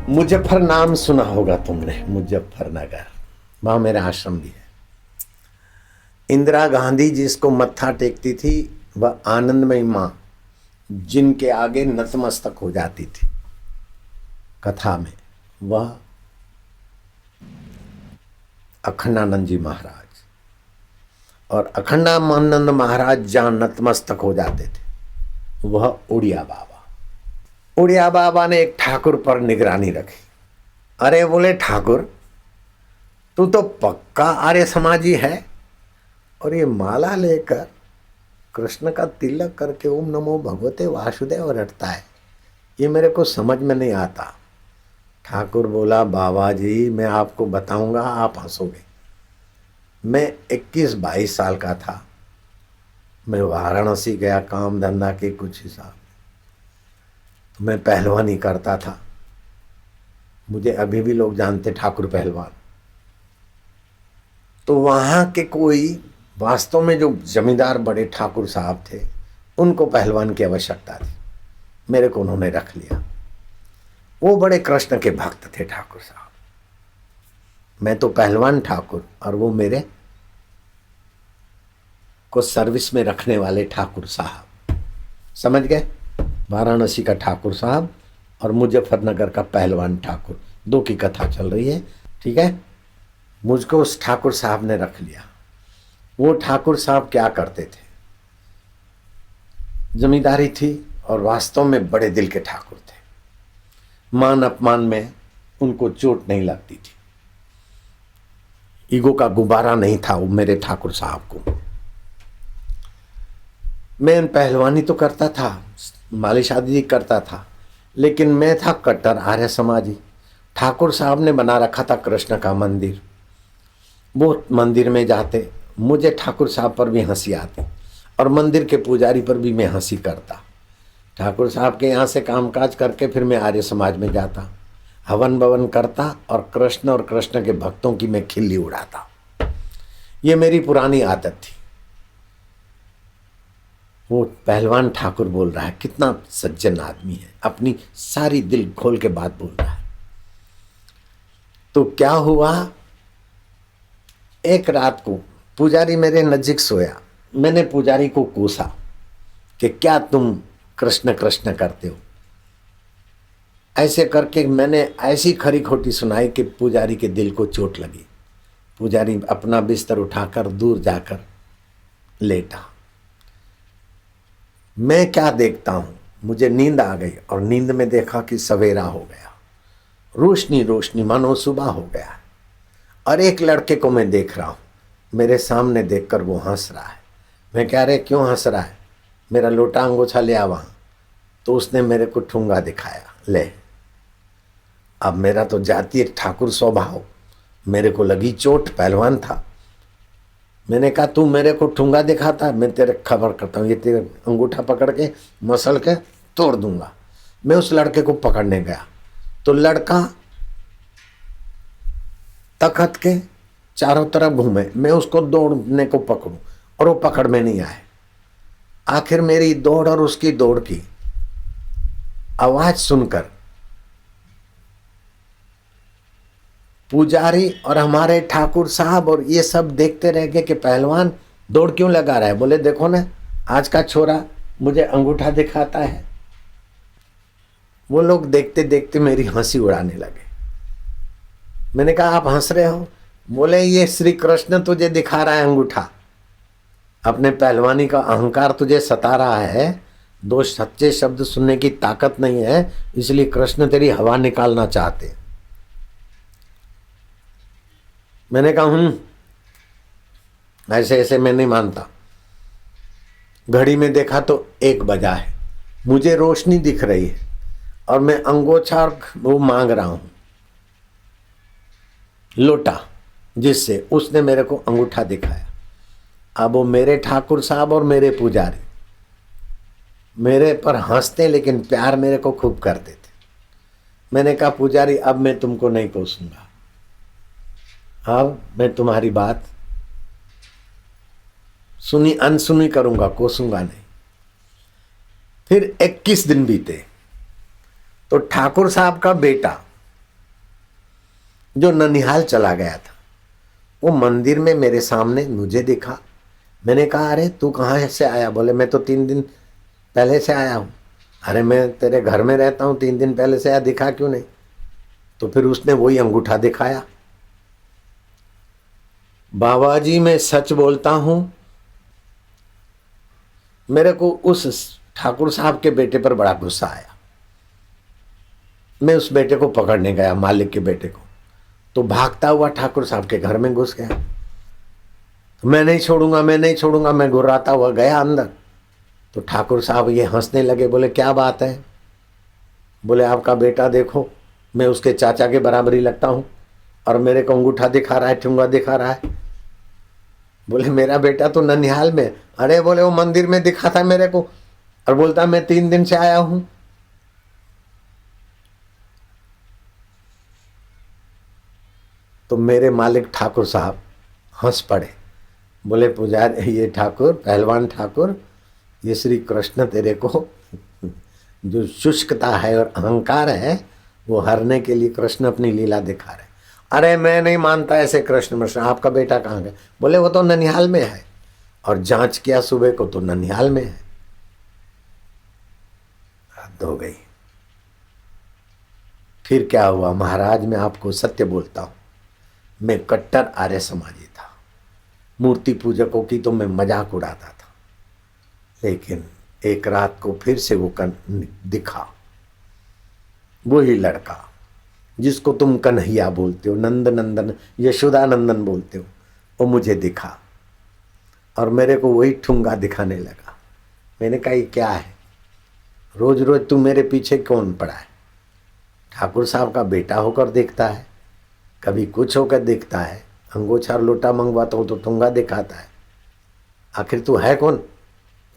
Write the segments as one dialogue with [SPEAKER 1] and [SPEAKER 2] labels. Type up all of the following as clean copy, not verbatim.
[SPEAKER 1] मुजफ्फर नाम सुना होगा तुमने, मुजफ्फरनगर, वहां मेरा आश्रम भी है। इंदिरा गांधी जिसको मत्था टेकती थी वह आनंदमयी मां जिनके आगे नतमस्तक हो जाती थी कथा में, वह अखंडानंद जी महाराज। और अखंडानंद महाराज जहां नतमस्तक हो जाते थे वह उड़िया बाबा। उड़िया बाबा ने एक ठाकुर पर निगरानी रखी। अरे बोले, ठाकुर तू तो पक्का आर्य समाजी है और ये माला लेकर कृष्ण का तिलक करके ओम नमो भगवते वासुदेव रटता है, ये मेरे को समझ में नहीं आता। ठाकुर बोला, बाबा जी मैं आपको बताऊंगा, आप हंसोगे। मैं 21-22 साल का था। मैं वाराणसी गया काम धंधा के कुछ हिसाब, तो मैं पहलवानी करता था। मुझे अभी भी लोग जानते ठाकुर पहलवान। तो वहां के कोई वास्तव में जो जमींदार बड़े ठाकुर साहब थे उनको पहलवान की आवश्यकता थी, मेरे को उन्होंने रख लिया। वो बड़े कृष्ण के भक्त थे ठाकुर साहब। मैं तो पहलवान ठाकुर और वो मेरे को सर्विस में रखने वाले ठाकुर साहब, समझ गए? वाराणसी का ठाकुर साहब और मुजफ्फरनगर का पहलवान ठाकुर, दो की कथा चल रही है, ठीक है। मुझको उस ठाकुर साहब ने रख लिया। वो ठाकुर साहब क्या करते थे, जमींदारी थी और वास्तव में बड़े दिल के ठाकुर थे। मान अपमान में उनको चोट नहीं लगती थी, ईगो का गुब्बारा नहीं था वो मेरे ठाकुर साहब को। मैं पहलवानी तो करता था, मालिश आदि करता था, लेकिन मैं था कट्टर आर्य समाजी। ठाकुर साहब ने बना रखा था कृष्ण का मंदिर। वो मंदिर में जाते मुझे ठाकुर साहब पर भी हंसी आती और मंदिर के पुजारी पर भी मैं हंसी करता। ठाकुर साहब के यहाँ से कामकाज करके फिर मैं आर्य समाज में जाता, हवन भवन करता और कृष्ण के भक्तों की मैं खिल्ली उड़ाता। ये मेरी पुरानी आदत थी। वो पहलवान ठाकुर बोल रहा है, कितना सज्जन आदमी है, अपनी सारी दिल खोल के बात बोल रहा है। तो क्या हुआ, एक रात को पुजारी मेरे नजीक सोया। मैंने पुजारी को कोसा कि क्या तुम कृष्ण कृष्ण करते हो। ऐसे करके मैंने ऐसी खरी खोटी सुनाई कि पुजारी के दिल को चोट लगी। पुजारी अपना बिस्तर उठाकर दूर जाकर लेटा। मैं क्या देखता हूं, मुझे नींद आ गई और नींद में देखा कि सवेरा हो गया, रोशनी रोशनी मानो सुबह हो गया। और एक लड़के को मैं देख रहा हूं, मेरे सामने देखकर वो हंस रहा है। मैं कह रहे क्यों हंस रहा है, मेरा लोटा अंगोछा ले आ वहां। तो उसने मेरे को ठुंगा दिखाया, ले। अब मेरा तो जातीय ठाकुर स्वभाव, मेरे को लगी चोट, पहलवान था। मैंने कहा तू मेरे को ठुंगा दिखाता, मैं तेरे खबर करता हूँ, ये तेरे अंगूठा पकड़ के मसल के तोड़ दूंगा। मैं उस लड़के को पकड़ने गया तो लड़का तखत के चारों तरफ घूमे, मैं उसको दौड़ने को पकड़ूं और वो पकड़ में नहीं आए। आखिर मेरी दौड़ और उसकी दौड़ की आवाज सुनकर पुजारी और हमारे ठाकुर साहब और ये सब देखते रह गए कि पहलवान दौड़ क्यों लगा रहा है। बोले देखो ना, आज का छोरा मुझे अंगूठा दिखाता है। वो लोग देखते देखते मेरी हंसी उड़ाने लगे। मैंने कहा आप हंस रहे हो? बोले ये श्री कृष्ण तुझे दिखा रहा है अंगूठा, अपने पहलवानी का अहंकार तुझे सता रहा है, दो सच्चे शब्द सुनने की ताकत नहीं है, इसलिए कृष्ण तेरी हवा निकालना चाहते। मैंने कहा ऐसे ऐसे मैं नहीं मानता। घड़ी में देखा तो 1 बजा है, मुझे रोशनी दिख रही है और मैं अंगोछा और वो मांग रहा हूं लोटा, जिससे उसने मेरे को अंगूठा दिखाया। अब वो मेरे ठाकुर साहब और मेरे पुजारी मेरे पर हंसते लेकिन प्यार मेरे को खूब करते थे। मैंने कहा पुजारी अब मैं तुमको नहीं कोसूंगा, अब मैं तुम्हारी बात सुनी अनसुनी करूंगा, कोसूंगा नहीं। फिर 21 दिन बीते तो ठाकुर साहब का बेटा जो ननिहाल चला गया था, वो मंदिर में मेरे सामने मुझे दिखा। मैंने कहा अरे तू कहाँ से आया? बोले मैं तो 3 दिन पहले से आया हूँ। अरे मैं तेरे घर में रहता हूँ, 3 दिन पहले से आया, दिखा क्यों नहीं? तो फिर उसने वही अंगूठा दिखाया। बाबा जी मैं सच बोलता हूँ, मेरे को उस ठाकुर साहब के बेटे पर बड़ा गुस्सा आया। मैं उस बेटे को पकड़ने गया, मालिक के बेटे को, तो भागता हुआ ठाकुर साहब के घर में घुस गया। मैं नहीं छोड़ूंगा, मैं नहीं छोड़ूंगा, मैं गुर्राता हुआ गया अंदर। तो ठाकुर साहब ये हंसने लगे, बोले क्या बात है? बोले आपका बेटा देखो, मैं उसके चाचा के बराबरी लगता हूँ और मेरे को अंगूठा दिखा रहा है, ठुंगा दिखा रहा है। बोले मेरा बेटा तो ननिहाल में। अरे बोले वो मंदिर में दिखा था मेरे को और बोलता मैं 3 दिन से आया हूं। तो मेरे मालिक ठाकुर साहब हंस पड़े। बोले पुजारी, ये ठाकुर, पहलवान ठाकुर, ये श्री कृष्ण तेरे को जो शुष्कता है और अहंकार है वो हरने के लिए कृष्ण अपनी लीला दिखा रहे। अरे मैं नहीं मानता ऐसे कृष्ण मिश्र, आपका बेटा कहाँ गया? बोले वो तो ननिहाल में है। और जांच किया सुबह को तो ननिहाल में है। हद हो गई। फिर क्या हुआ महाराज, मैं आपको सत्य बोलता हूं, मैं कट्टर आर्य समाजी था। मूर्ति पूजकों की तो मैं मजाक उड़ाता था। लेकिन एक रात को फिर से वो दिखा, वही लड़का जिसको तुम कन्हैया बोलते हो, नंद नंदन, यशोदा नंदन बोलते हो, वो मुझे दिखा और मेरे को वही ठुंगा दिखाने लगा। मैंने कहा ये क्या है? रोज रोज तू मेरे पीछे कौन पड़ा है? ठाकुर साहब का बेटा होकर देखता है, कभी कुछ होकर देखता है, अंगोछा लोटा मंगवाता हूँ तो ठुंगा दिखाता है। आखिर तू है कौन?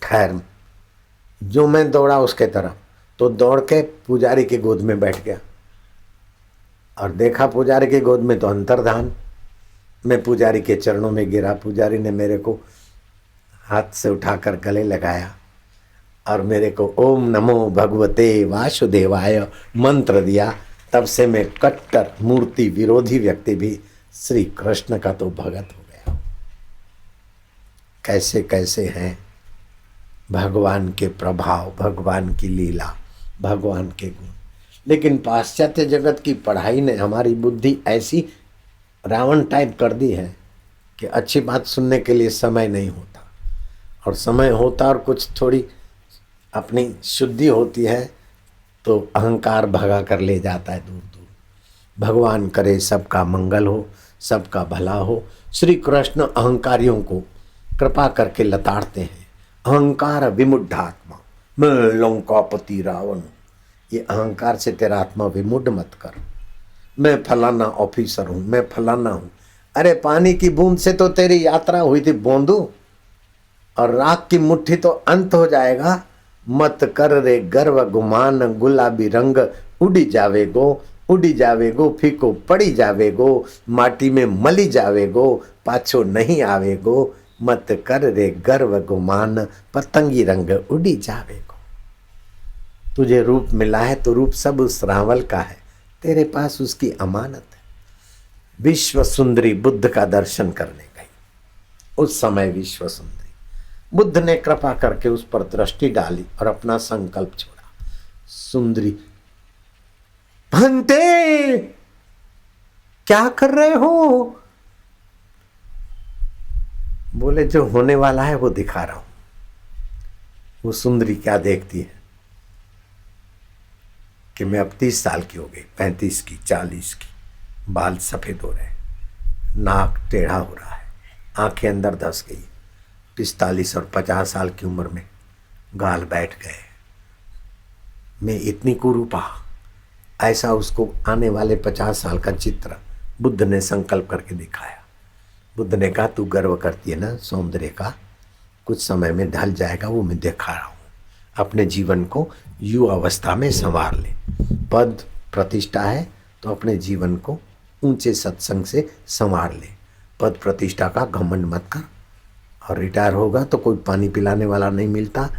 [SPEAKER 1] ठहर। जो मैं दौड़ा उसके तरफ, तो दौड़ के पुजारी की गोद में बैठ गया और देखा पुजारी की गोद में तो अंतर्धान। मैं पुजारी के चरणों में गिरा। पुजारी ने मेरे को हाथ से उठाकर गले लगाया और मेरे को ओम नमो भगवते वासुदेवाय मंत्र दिया। तब से मैं कट्टर मूर्ति विरोधी व्यक्ति भी श्री कृष्ण का तो भगत हो गया। कैसे कैसे हैं भगवान के प्रभाव, भगवान की लीला, भगवान के गुण। लेकिन पाश्चात्य जगत की पढ़ाई ने हमारी बुद्धि ऐसी रावण टाइप कर दी है कि अच्छी बात सुनने के लिए समय नहीं होता, और समय होता और कुछ थोड़ी अपनी शुद्धि होती है तो अहंकार भगा कर ले जाता है दूर दूर। भगवान करे सबका मंगल हो, सबका भला हो। श्री कृष्ण अहंकारियों को कृपा करके लताड़ते हैं। अहंकार विमुढ़ात्मा, मैं लंकापति रावण। ये अहंकार से तेरा आत्मा विमुढ़ मत कर। मैं फलाना ऑफिसर हूं, मैं फलाना हूं। अरे पानी की बूंद से तो तेरी यात्रा हुई थी बोंदू, और राख की मुट्ठी तो अंत हो जाएगा। मत कर रे गर्व गुमान, गुलाबी रंग उड़ी जावेगो, उड़ी जावेगो, फीको पड़ी जावेगो, माटी में मली जावेगो, पाछो नहीं आवेगो। मत कर रे गर्व गुमान, पतंगी रंग उड़ी जावेगो। तुझे रूप मिला है तो रूप सब उस रावल का है, तेरे पास उसकी अमानत है। विश्व सुंदरी बुद्ध का दर्शन करने गई। उस समय विश्व सुंदरी बुद्ध ने कृपा करके उस पर दृष्टि डाली और अपना संकल्प छोड़ा। सुंदरी, भंते क्या कर रहे हो? बोले जो होने वाला है वो दिखा रहा हूं। वो सुंदरी क्या देखती है कि मैं अब 30 साल की हो गई, 35 की, 40 की, बाल सफेद हो रहे, नाक टेढ़ा हो रहा है, आंखें अंदर धस गई। 45 और 50 साल की उम्र में गाल बैठ गए। मैं इतनी कुरूपा। ऐसा उसको आने वाले 50 साल का चित्र बुद्ध ने संकल्प करके दिखाया। बुद्ध ने कहा तू गर्व करती है ना सौंदर्य का, कुछ समय में ढल जाएगा, वो मैं दिखा रहा हूँ। अपने जीवन को युवा अवस्था में संवार ले। पद प्रतिष्ठा है तो अपने जीवन को ऊंचे सत्संग से संवार ले। पद प्रतिष्ठा का घमंड मत कर। और रिटायर होगा तो कोई पानी पिलाने वाला नहीं मिलता,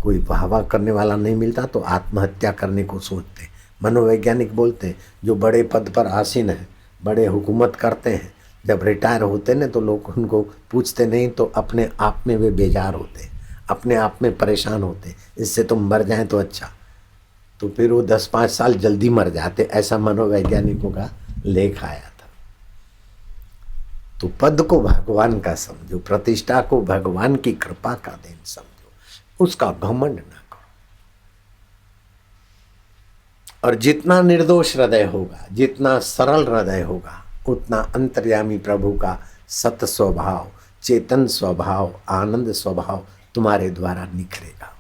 [SPEAKER 1] कोई वाहवाह करने वाला नहीं मिलता, तो आत्महत्या करने को सोचते। मनोवैज्ञानिक बोलते हैं जो बड़े पद पर आसीन है बड़े हुकूमत करते हैं, जब रिटायर होते ना तो लोग उनको पूछते नहीं तो अपने आप में वे बेजार होते, अपने आप में परेशान होते, इससे तुम मर जाएं तो अच्छा। तो फिर वो 10-5 साल जल्दी मर जाते, ऐसा मनोवैज्ञानिकों का लेख आया था। तो पद को भगवान का समझो, प्रतिष्ठा को भगवान की कृपा का देन समझो, उसका घमंड ना करो। और जितना निर्दोष हृदय होगा, जितना सरल हृदय होगा, उतना अंतर्यामी प्रभु का सत स्वभाव, चेतन स्वभाव, आनंद स्वभाव तुम्हारे द्वारा निखरेगा।